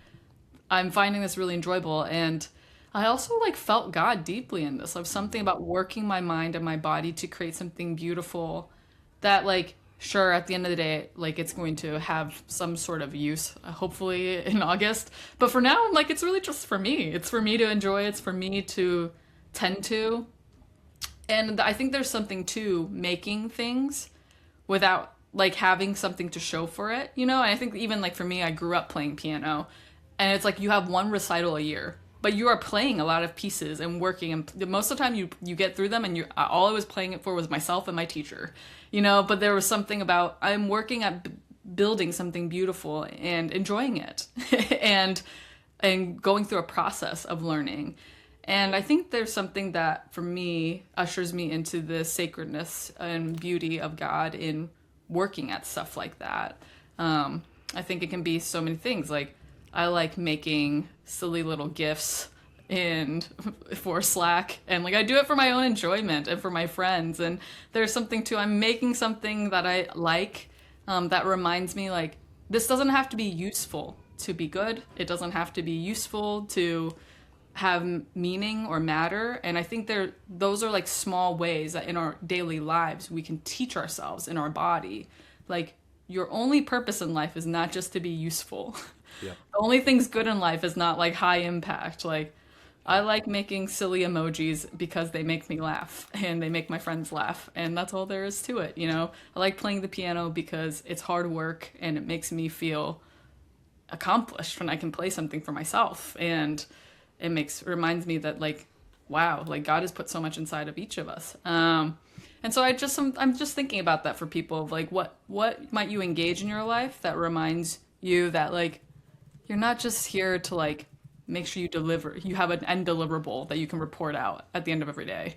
I'm finding this really enjoyable. And I also like felt God deeply in this. Of something about working my mind and my body to create something beautiful that like sure at the end of the day like it's going to have some sort of use hopefully in August. But for now I'm like it's really just for me. It's for me to enjoy, it's for me to tend to. And I think there's something to making things without like having something to show for it, you know? And I think even like for me, I grew up playing piano, and it's like you have one recital a year, but you are playing a lot of pieces and working, and most of the time you get through them, and you all I was playing it for was myself and my teacher, you know? But there was something about I'm working at building something beautiful and enjoying it, and going through a process of learning. And I think there's something that, for me, ushers me into the sacredness and beauty of God in working at stuff like that. I think it can be so many things. Like, I like making silly little gifts in for Slack, and like I do it for my own enjoyment and for my friends. And there's something to I'm making something that I like, that reminds me like this doesn't have to be useful to be good. It doesn't have to be useful to have meaning or matter. And I think those are like small ways that in our daily lives we can teach ourselves in our body like your only purpose in life is not just to be useful. Yeah. The only thing's good in life is not like high impact. Like I like making silly emojis because they make me laugh and they make my friends laugh, and that's all there is to it, you know. I like playing the piano because it's hard work and it makes me feel accomplished when I can play something for myself. And reminds me that like wow, like God has put so much inside of each of us. And so I'm just thinking about that for people of like what might you engage in your life that reminds you that like you're not just here to like make sure you have an end deliverable that you can report out at the end of every day.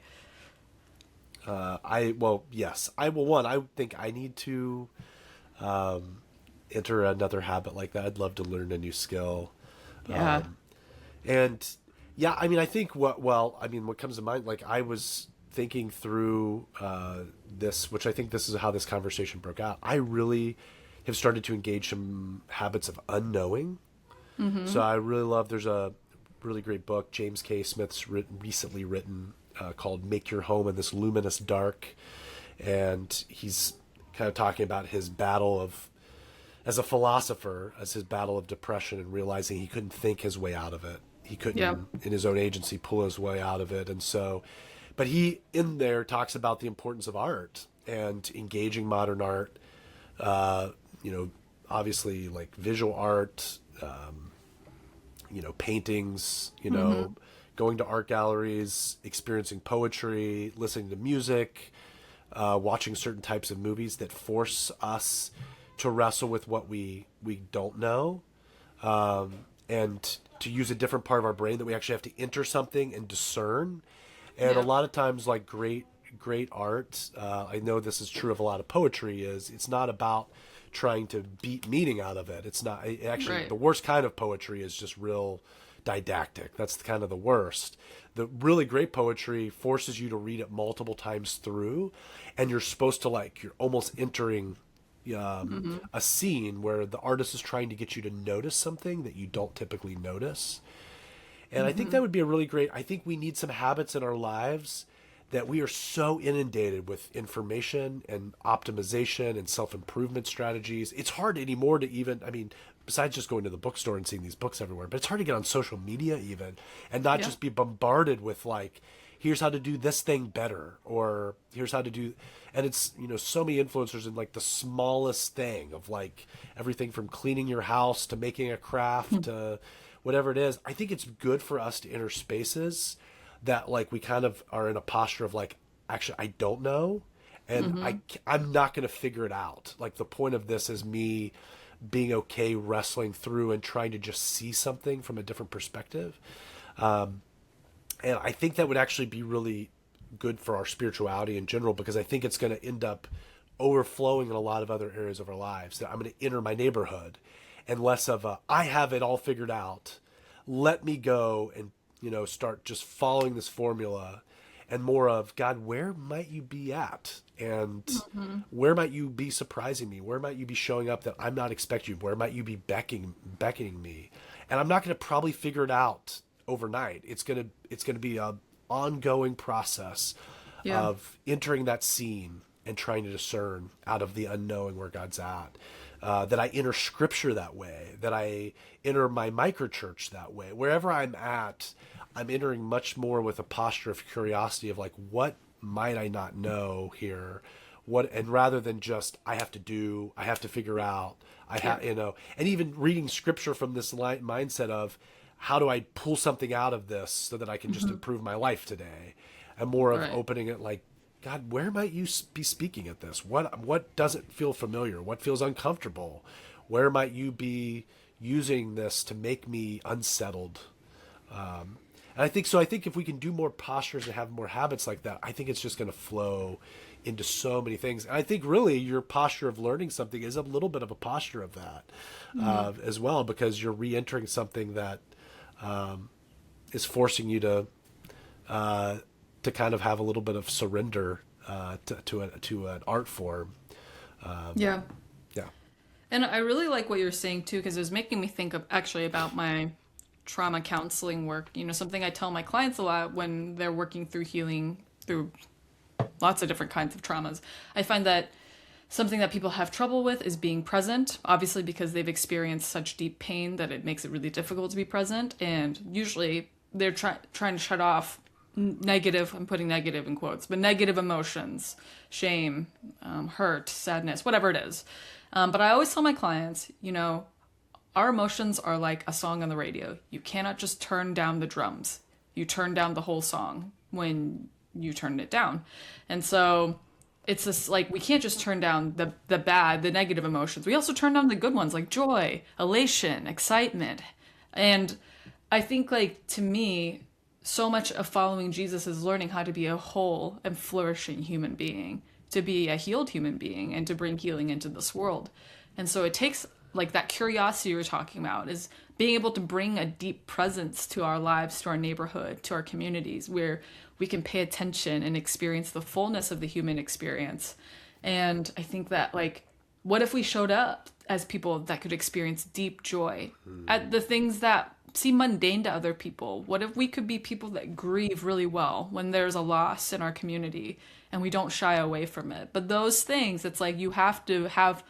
Yes, I think I need to enter another habit like that. I'd love to learn a new skill. Yeah. And yeah, I mean, I think what comes to mind, like I was thinking through this, which I think this is how this conversation broke out. I really have started to engage some habits of unknowing. Mm-hmm. So I really love, there's a really great book, James K. Smith's recently written called Make Your Home in This Luminous Dark. And he's kind of talking about his battle of, as a philosopher, as his battle of depression and realizing he couldn't think his way out of it. He couldn't, in his own agency, pull his way out of it. And so, but he in there talks about the importance of art and engaging modern art, obviously like visual art, paintings, going to art galleries, experiencing poetry, listening to music, watching certain types of movies that force us to wrestle with what we don't know, and to use a different part of our brain that we actually have to enter something and discern. And a lot of times, like great art, I know this is true of a lot of poetry, is it's not about trying to beat meaning out of it. It's not actually the worst kind of poetry is just real didactic. That's kind of the worst. The really great poetry forces you to read it multiple times through, and you're supposed to you're almost entering a scene where the artist is trying to get you to notice something that you don't typically notice. And I think that would be I think we need some habits in our lives that we are so inundated with information and optimization and self-improvement strategies. It's hard anymore to even, besides just going to the bookstore and seeing these books everywhere, but it's hard to get on social media even and not just be bombarded with here's how to do this thing better, or here's how to do, and it's, so many influencers in the smallest thing of everything from cleaning your house to making a craft to whatever it is. I think it's good for us to enter spaces that we kind of are in a posture of actually, I don't know. And I'm not going to figure it out. The point of this is me being okay wrestling through and trying to just see something from a different perspective. And I think that would actually be really good for our spirituality in general, because I think it's going to end up overflowing in a lot of other areas of our lives. That I'm going to enter my neighborhood, and less of I have it all figured out. Let me go and, start just following this formula, and more of, God, where might you be at? And where might you be surprising me? Where might you be showing up that I'm not expecting? Where might you be beckoning me? And I'm not going to probably figure it out overnight. It's going to be a ongoing process of entering that scene and trying to discern out of the unknowing where God's at. That I enter Scripture that way. That I enter my microchurch that way. Wherever I'm at, I'm entering much more with a posture of curiosity of like, what might I not know here? And rather than just, I have to figure out, and even reading Scripture from this mindset of, how do I pull something out of this so that I can just improve my life today? And more of opening it like, God, where might you be speaking at this? What doesn't feel familiar? What feels uncomfortable? Where might you be using this to make me unsettled? And I think if we can do more postures and have more habits like that, I think it's just going to flow into so many things. And I think really your posture of learning something is a little bit of a posture of that as well, because you're re-entering something that is forcing you to kind of have a little bit of surrender to an art form. Yeah. Yeah. And I really like what you're saying too, because it was making me think of actually about my trauma counseling work. Something I tell my clients a lot when they're working through healing through lots of different kinds of traumas. I find that something that people have trouble with is being present, obviously because they've experienced such deep pain that it makes it really difficult to be present. And usually they're trying to shut off negative, I'm putting negative in quotes, but negative emotions, shame, hurt, sadness, whatever it is. But I always tell my clients, our emotions are like a song on the radio. You cannot just turn down the drums. You turn down the whole song when you turn it down. And so it's this, like, we can't just turn down the negative emotions. We also turn down the good ones, like joy, elation, excitement. And I think, like, to me, so much of following Jesus is learning how to be a whole and flourishing human being, to be a healed human being, and to bring healing into this world. And so it takes, like, that curiosity you were talking about is being able to bring a deep presence to our lives, to our neighborhood, to our communities, where we can pay attention and experience the fullness of the human experience. And I think that, like, what if we showed up as people that could experience deep joy at the things that seem mundane to other people? What if we could be people that grieve really well when there's a loss in our community and we don't shy away from it? But those things, it's like you have to have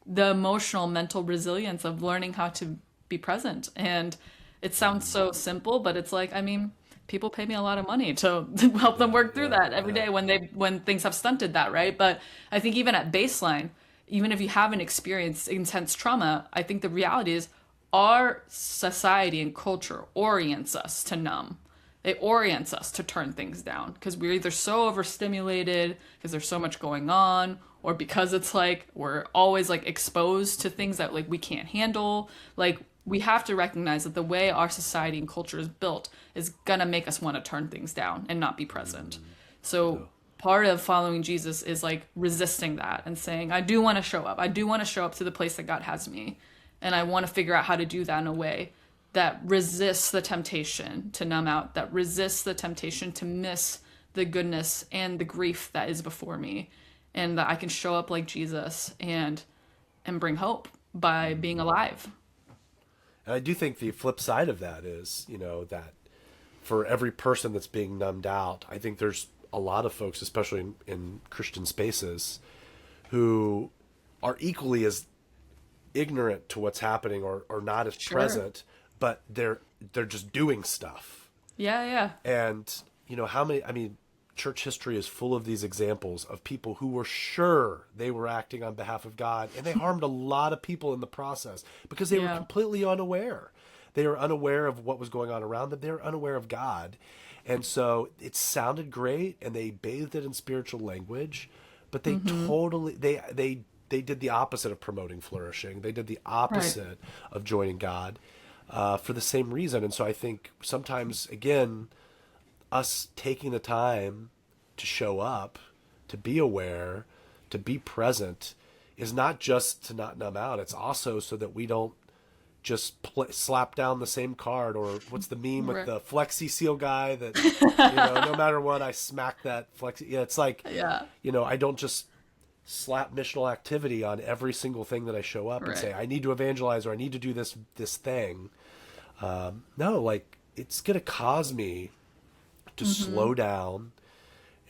the emotional, mental resilience of learning how to be present. And it sounds so simple, but it's like, I mean, people pay me a lot of money to help them work through that every day when things have stunted that, right? But I think even at baseline, even if you haven't experienced intense trauma, I think the reality is our society and culture orients us to numb. It orients us to turn things down because we're either so overstimulated because there's so much going on, or because it's like we're always like exposed to things that like we can't handle. Like, we have to recognize that the way our society and culture is built is gonna make us want to turn things down and not be present. So part of following Jesus is like resisting that and saying, I do want to show up. I do want to show up to the place that God has me. And I want to figure out how to do that in a way that resists the temptation to numb out, that resists the temptation to miss the goodness and the grief that is before me, and that I can show up like Jesus and bring hope by being alive. And I do think the flip side of that is, that for every person that's being numbed out, I think there's a lot of folks, especially in Christian spaces, who are equally as ignorant to what's happening or not as present, but they're just doing stuff. Yeah. And, church history is full of these examples of people who were sure they were acting on behalf of God, and they harmed a lot of people in the process because they were completely unaware. They were unaware of what was going on around them. They were unaware of God. And so it sounded great, and they bathed it in spiritual language, but they totally, they did the opposite of promoting flourishing. They did the opposite of joining God for the same reason. And so I think sometimes, again, us taking the time to show up, to be aware, to be present, is not just to not numb out. It's also so that we don't just slap down the same card, or what's the meme with Right. the Flexi Seal guy that, no matter what, I smack that Flexi. Yeah, it's like, Yeah. I don't just slap missional activity on every single thing that I show up and Right. say, I need to evangelize or I need to do this thing. No, like, it's going to cause me to slow down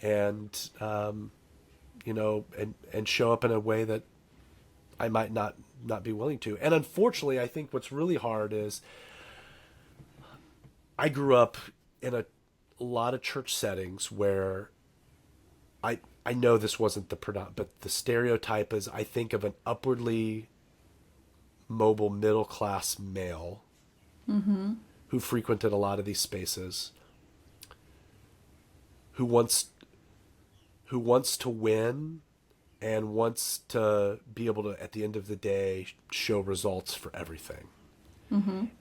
and, and show up in a way that I might not be willing to. And unfortunately, I think what's really hard is I grew up in a lot of church settings where I know this wasn't the but the stereotype is, I think of an upwardly mobile middle class male who frequented a lot of these spaces, who wants to win and wants to be able to, at the end of the day, show results for everything.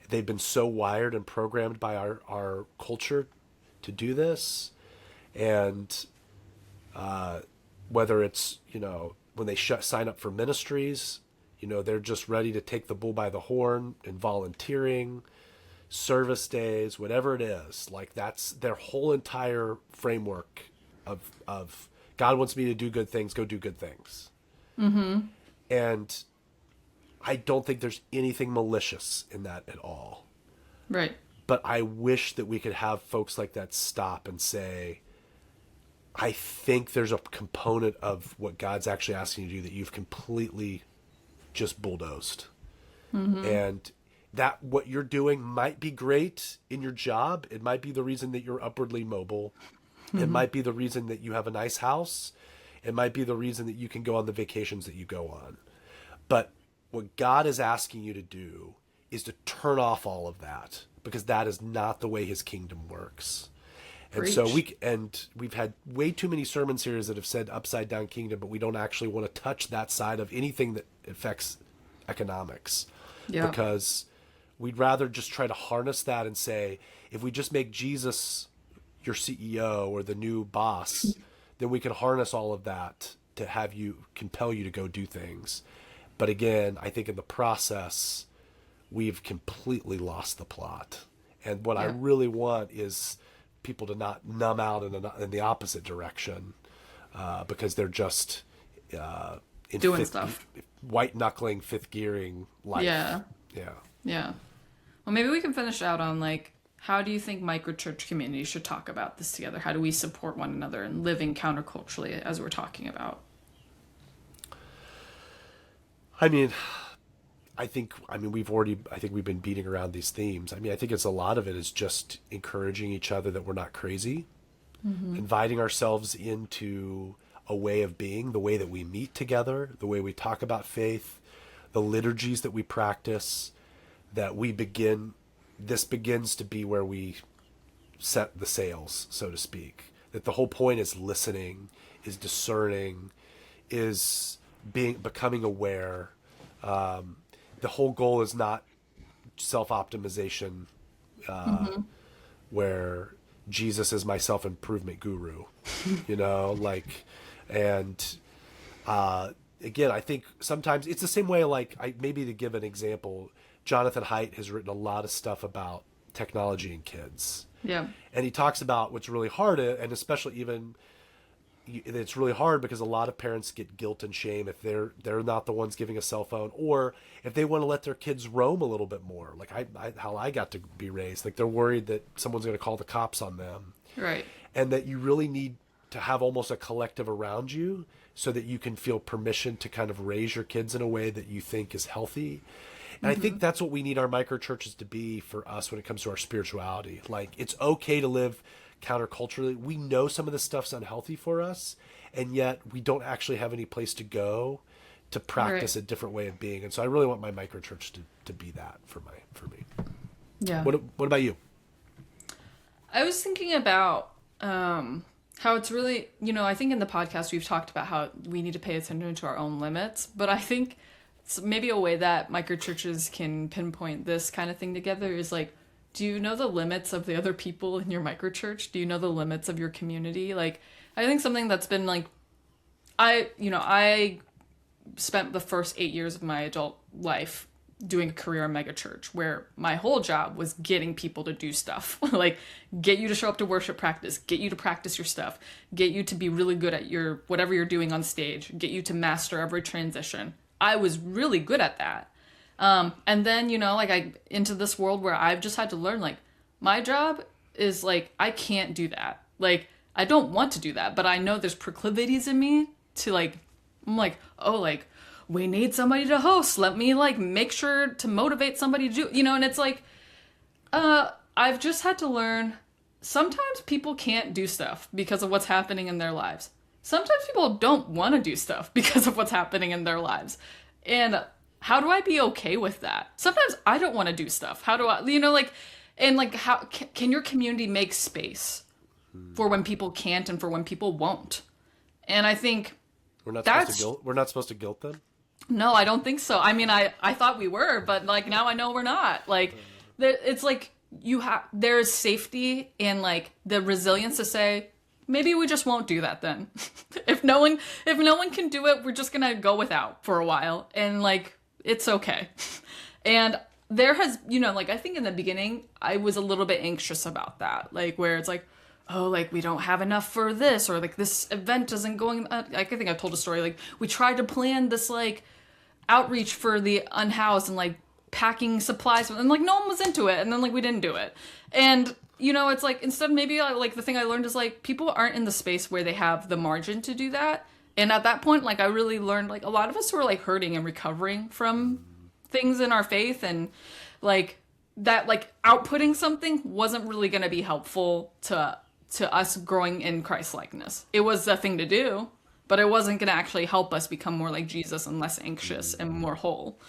They've been so wired and programmed by our culture to do this. And whether it's, when they sign up for ministries, they're just ready to take the bull by the horn and volunteering, service days, whatever it is. Like, that's their whole entire framework of God wants me to do good things, go do good things. And I don't think there's anything malicious in that at all. Right. But I wish that we could have folks like that stop and say, I think there's a component of what God's actually asking you to do that you've completely just bulldozed. And that what you're doing might be great in your job. It might be the reason that you're upwardly mobile. It might be the reason that you have a nice house. It might be the reason that you can go on the vacations that you go on. But what God is asking you to do is to turn off all of that, because that is not the way his kingdom works. And Preach. so we've had way too many sermon series that have said upside down kingdom, but we don't actually want to touch that side of anything that affects economics. Yeah. Because we'd rather just try to harness that and say, if we just make Jesus your CEO or the new boss, then we can harness all of that to have you, compel you to go do things. But again, I think in the process, we've completely lost the plot. And what I really want is people to not numb out in the opposite direction, because they're just doing stuff, white knuckling, fifth gearing life. Yeah. Well, maybe we can finish out on, like, how do you think microchurch communities should talk about this together? How do we support one another and living counterculturally, as we're talking about? I think we've been beating around these themes. I think it's a lot of it is just encouraging each other that we're not crazy, inviting ourselves into a way of being, the way that we meet together, the way we talk about faith, the liturgies that we practice, that this begins to be where we set the sails, so to speak. That the whole point is listening, is discerning, is becoming aware. The whole goal is not self-optimization, where Jesus is my self-improvement guru, again, I think sometimes it's the same way, maybe to give an example, Jonathan Haidt has written a lot of stuff about technology and kids. Yeah. And he talks about what's really hard, and especially it's really hard because a lot of parents get guilt and shame if they're not the ones giving a cell phone, or if they want to let their kids roam a little bit more. Like how I got to be raised, like they're worried that someone's going to call the cops on them. Right. And that you really need to have almost a collective around you so that you can feel permission to kind of raise your kids in a way that you think is healthy. And I think that's what we need our microchurches to be for us when it comes to our spirituality. Like, it's okay to live counterculturally. We know some of this stuff's unhealthy for us, and yet we don't actually have any place to go to practice a different way of being. And so I really want my microchurch to be that for me. Yeah. What about you? I was thinking about how it's really, I think in the podcast we've talked about how we need to pay attention to our own limits, but I think maybe a way that microchurches can pinpoint this kind of thing together is like, do you know the limits of the other people in your microchurch? Do you know the limits of your community? Like, I think something that's been like, I spent the first 8 years of my adult life, doing a career in mega church where my whole job was getting people to do stuff. Like, get you to show up to worship practice, get you to practice your stuff, get you to be really good at your whatever you're doing on stage, get you to master every transition. I was really good at that. And then, you know, like I into this world where I've just had to learn, like, my job is like, I can't do that. Like, I don't want to do that, but I know there's proclivities in me to like, I'm like, oh, like, we need somebody to host. Let me like make sure to motivate somebody to do, you know, and it's like, I've just had to learn sometimes people can't do stuff because of what's happening in their lives. Sometimes people don't want to do stuff because of what's happening in their lives. And how do I be okay with that? Sometimes I don't want to do stuff. How do I, you know, like, and like, how can your community make space for when people can't and for when people won't? And I think we're not supposed to guilt them. No, I don't think so. I mean, I thought we were, but like now I know we're not. Like, it's like there's safety in like the resilience to say, maybe we just won't do that then. If no one can do it, we're just gonna go without for a while, and like it's okay. And there has, you know, like I think in the beginning I was a little bit anxious about that, like where it's like, oh, like we don't have enough for this, or like this event isn't going. I think I've told a story, like we tried to plan this like outreach for the unhoused and like packing supplies, and like no one was into it, and then like we didn't do it. And you know, it's like instead maybe like the thing I learned is like people aren't in the space where they have the margin to do that. And at that point, like I really learned like a lot of us were like hurting and recovering from things in our faith, and like that like outputting something wasn't really going to be helpful to us growing in Christ-likeness. It was a thing to do, but it wasn't going to actually help us become more like Jesus and less anxious and more whole.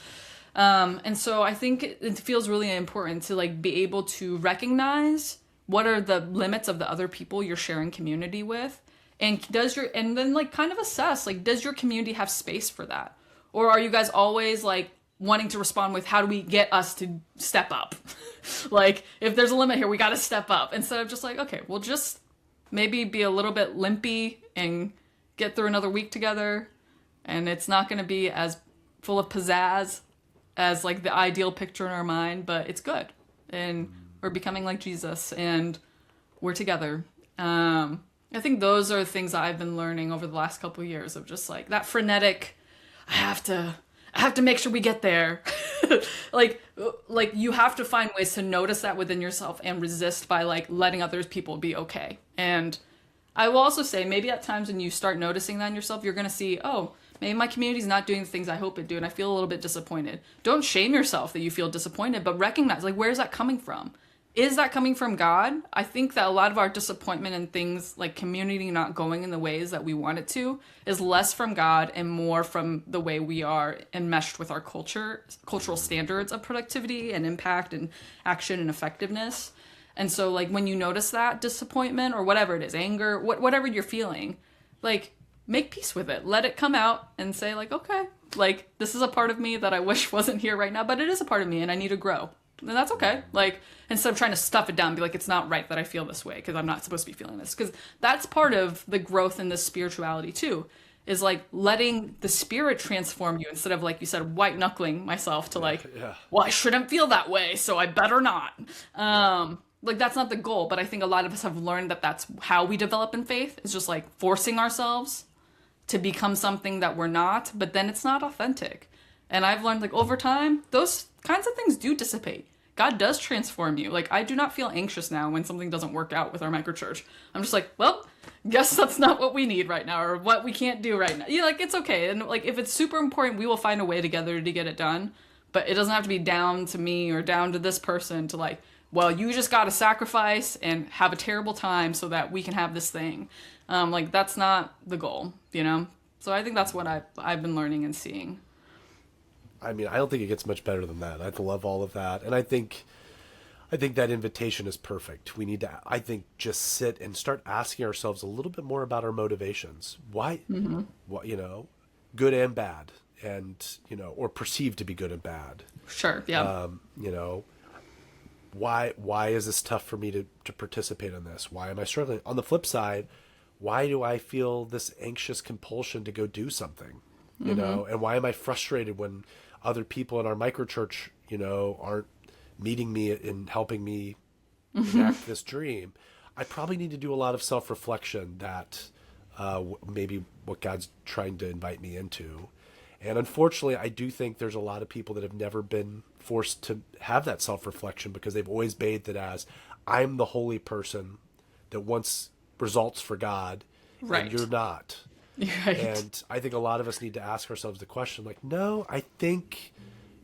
And so I think it feels really important to like be able to recognize what are the limits of the other people you're sharing community with, and then like kind of assess, like, does your community have space for that? Or are you guys always like wanting to respond with, how do we get us to step up? Like, if there's a limit here, we got to step up, instead of just like, okay, we'll just maybe be a little bit limpy and get through another week together, and it's not going to be as full of pizzazz as like the ideal picture in our mind, but it's good, and we're becoming like Jesus, and we're together. I think those are things that I've been learning over the last couple of years, of just like that frenetic, I have to make sure we get there. like you have to find ways to notice that within yourself and resist by like letting other people be okay. And I will also say, maybe at times when you start noticing that in yourself, you're going to see, oh, maybe my community's not doing the things I hope it do, and I feel a little bit disappointed. Don't shame yourself that you feel disappointed, but recognize, like, where's that coming from? Is that coming from God? I think that a lot of our disappointment in things like community not going in the ways that we want it to is less from God and more from the way we are enmeshed with our cultural standards of productivity and impact and action and effectiveness. And so, like, when you notice that disappointment or whatever it is, anger, whatever you're feeling, like, make peace with it. Let it come out and say, like, okay, like, this is a part of me that I wish wasn't here right now, but it is a part of me and I need to grow. And that's okay. Like, instead of trying to stuff it down and be like, it's not right that I feel this way because I'm not supposed to be feeling this. Because that's part of the growth in this spirituality too, is like letting the Spirit transform you instead of, like you said, white knuckling myself to like, well, I shouldn't feel that way, so I better not. Like, that's not the goal, but I think a lot of us have learned that that's how we develop in faith, is just like forcing ourselves to become something that we're not, but then it's not authentic. And I've learned, like, over time, those kinds of things do dissipate. God does transform you. Like, I do not feel anxious now when something doesn't work out with our microchurch. I'm just like, well, guess that's not what we need right now, or what we can't do right now. Like, it's okay. And like, if it's super important, we will find a way together to get it done. But it doesn't have to be down to me or down to this person to like, well, you just got to sacrifice and have a terrible time so that we can have this thing. Like, that's not the goal, you know? So I think that's what I've been learning and seeing. I mean, I don't think it gets much better than that. I love all of that. And I think that invitation is perfect. We need to, I think, just sit and start asking ourselves a little bit more about our motivations. Why, what, you know, good and bad, and, you know, or perceived to be good and bad. Sure. Yeah. You know, why is this tough for me to participate in this? Why am I struggling? On the flip side, why do I feel this anxious compulsion to go do something? You know, and why am I frustrated when other people in our microchurch, aren't meeting me and helping me enact this dream, I probably need to do a lot of self-reflection that maybe what God's trying to invite me into. And unfortunately, I do think there's a lot of people that have never been forced to have that self-reflection because they've always bathed it as, I'm the holy person that wants results for God, right. and you're not. Right. And I think a lot of us need to ask ourselves the question, like, no, I think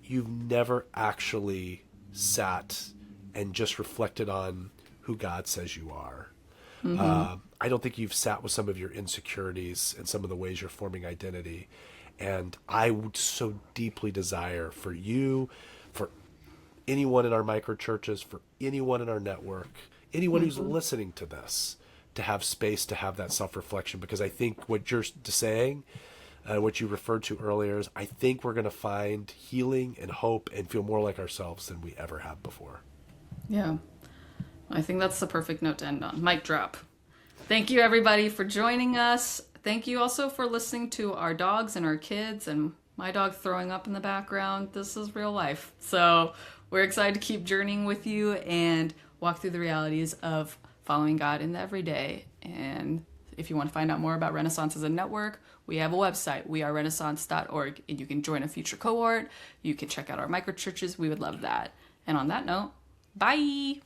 you've never actually sat and just reflected on who God says you are. I don't think you've sat with some of your insecurities and some of the ways you're forming identity. And I would so deeply desire for you, for anyone in our micro churches, for anyone in our network, anyone who's listening to this, to have space to have that self-reflection. Because I think what you're saying, what you referred to earlier, is I think we're going to find healing and hope and feel more like ourselves than we ever have before. Yeah. I think that's the perfect note to end on. Mic drop. Thank you, everybody, for joining us. Thank you also for listening to our dogs and our kids and my dog throwing up in the background. This is real life. So we're excited to keep journeying with you and walk through the realities of following God in the everyday. And if you want to find out more about Renaissance as a network, we have a website, wearerenaissance.org, and you can join a future cohort. You can check out our microchurches. We would love that. And on that note, bye.